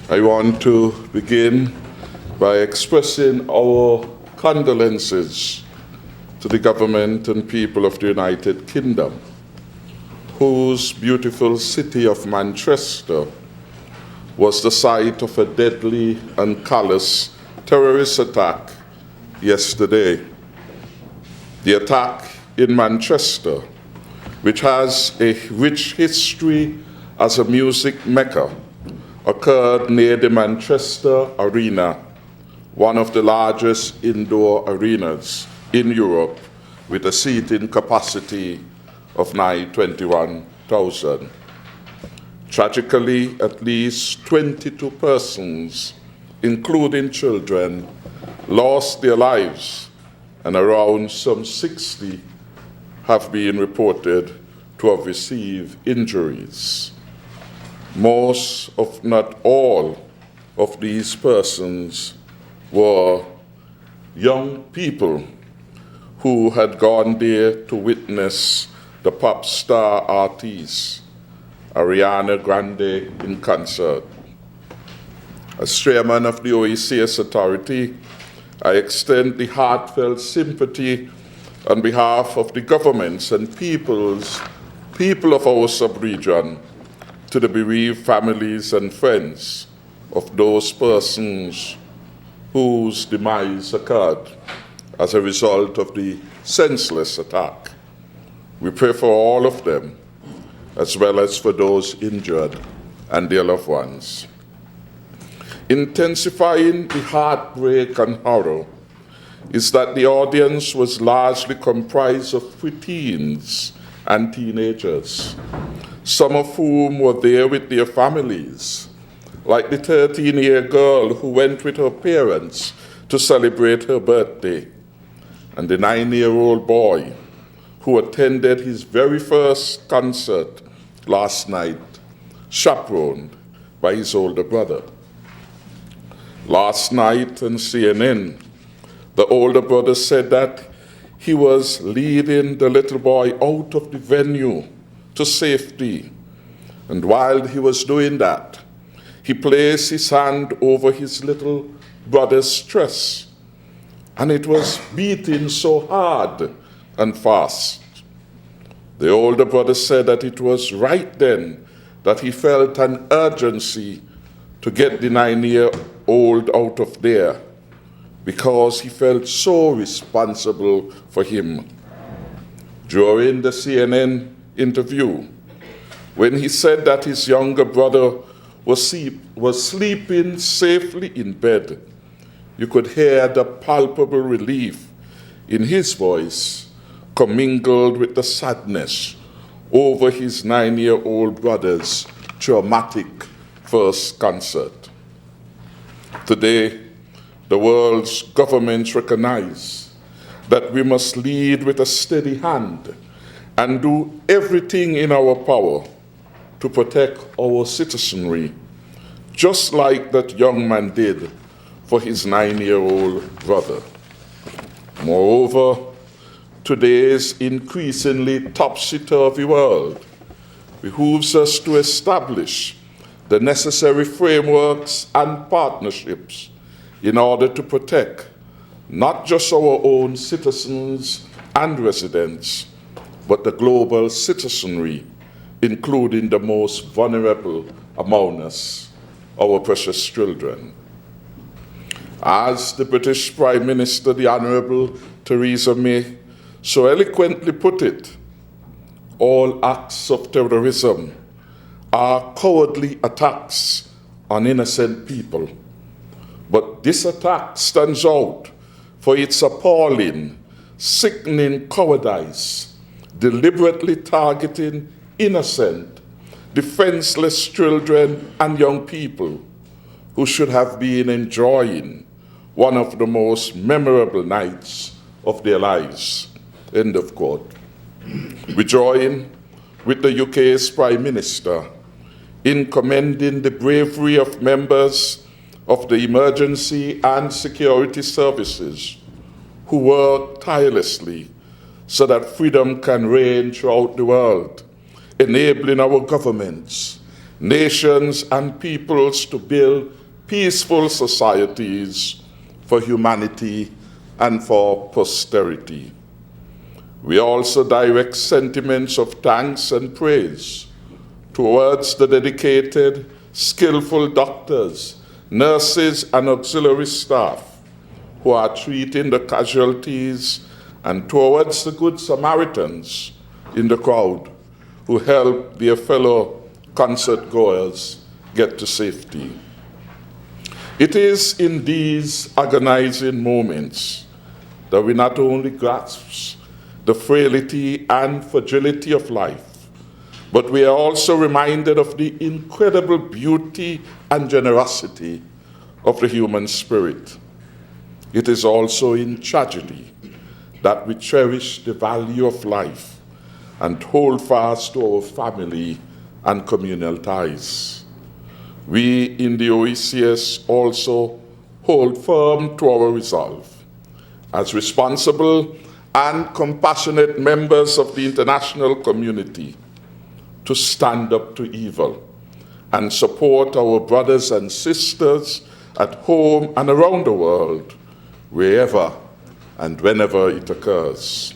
I want to begin by expressing our condolences to the government and people of the United Kingdom, whose beautiful city of Manchester was the site of a deadly and callous terrorist attack yesterday. The attack in Manchester, which has a rich history as a music mecca, occurred near the Manchester Arena, one of the largest indoor arenas in Europe, with a seating capacity of 21,000. Tragically, at least 22 persons, including children, lost their lives, and around some 60 have been reported to have received injuries. Most, if not all, of these persons were young people who had gone there to witness the pop star artist Ariana Grande in concert. As chairman of the OECS Authority, I extend the heartfelt sympathy on behalf of the governments and people of our sub-region to the bereaved families and friends of those persons whose demise occurred as a result of the senseless attack. We pray for all of them, as well as for those injured and their loved ones. Intensifying the heartbreak and horror is that the audience was largely comprised of preteens and teenagers, some of whom were there with their families, like the 13-year girl who went with her parents to celebrate her birthday, and the 9-year-old boy who attended his very first concert last night, chaperoned by his older brother. Last night on CNN, the older brother said that he was leading the little boy out of the venue to safety. And while he was doing that, he placed his hand over his little brother's chest, and it was beating so hard and fast. The older brother said that it was right then that he felt an urgency to get the 9-year-old out of there, because he felt so responsible for him. During the CNN interview, when he said that his younger brother was sleeping safely in bed, you could hear the palpable relief in his voice commingled with the sadness over his 9-year-old brother's traumatic first concert. Today, the world's governments recognize that we must lead with a steady hand and do everything in our power to protect our citizenry, just like that young man did for his 9-year-old brother. Moreover, today's increasingly topsy-turvy world behooves us to establish the necessary frameworks and partnerships in order to protect not just our own citizens and residents, but the global citizenry, including the most vulnerable among us, our precious children. As the British Prime Minister, the Honourable Theresa May, so eloquently put it, all acts of terrorism are cowardly attacks on innocent people. But this attack stands out for its appalling, sickening cowardice, deliberately targeting innocent, defenseless children and young people who should have been enjoying one of the most memorable nights of their lives. End of quote. We join with the UK's Prime Minister in commending the bravery of members of the emergency and security services who work tirelessly so that freedom can reign throughout the world, enabling our governments nations and peoples to build peaceful societies for humanity and for posterity. We also direct sentiments of thanks and praise towards the dedicated, skillful doctors, nurses, and auxiliary staff who are treating the casualties, and towards the good Samaritans in the crowd who help their fellow concert goers get to safety. It is in these agonizing moments that we not only grasp the frailty and fragility of life, but we are also reminded of the incredible beauty and generosity of the human spirit. It is also in tragedy that we cherish the value of life and hold fast to our family and communal ties. We in the OECS also hold firm to our resolve as responsible and compassionate members of the international community to stand up to evil and support our brothers and sisters at home and around the world, wherever and whenever it occurs.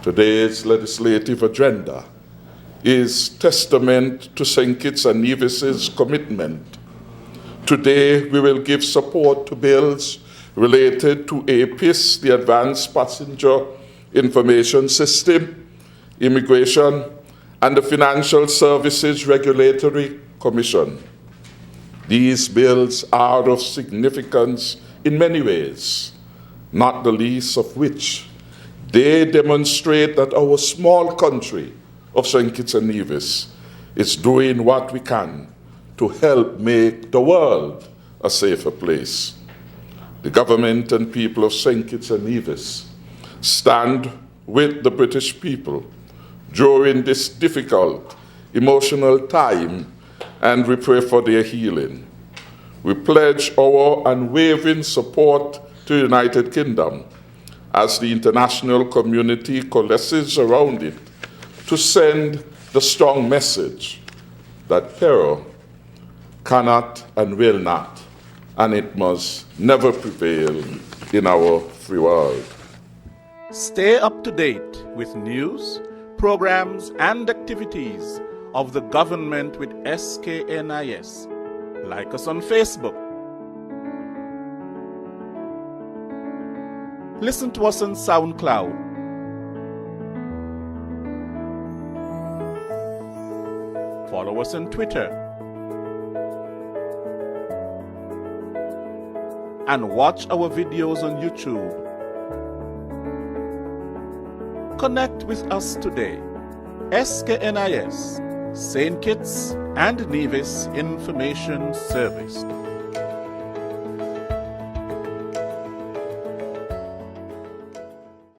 Today's legislative agenda is testament to St. Kitts and Nevis's commitment. Today, we will give support to bills related to APIS, the Advanced Passenger Information System, immigration, and the Financial Services Regulatory Commission. These bills are of significance in many ways, not the least of which they demonstrate that our small country of St. Kitts and Nevis is doing what we can to help make the world a safer place. The government and people of St. Kitts and Nevis stand with the British people during this difficult, emotional time, and we pray for their healing. We pledge our unwavering support to the United Kingdom as the international community coalesces around it to send the strong message that terror cannot and will not, and it must never prevail in our free world. Stay up to date with news, programs, and activities of the government with SKNIS. Like us on Facebook. Listen to us on SoundCloud. Follow us on Twitter. And watch our videos on YouTube. Connect with us today. SKNIS, St. Kitts and Nevis Information Service.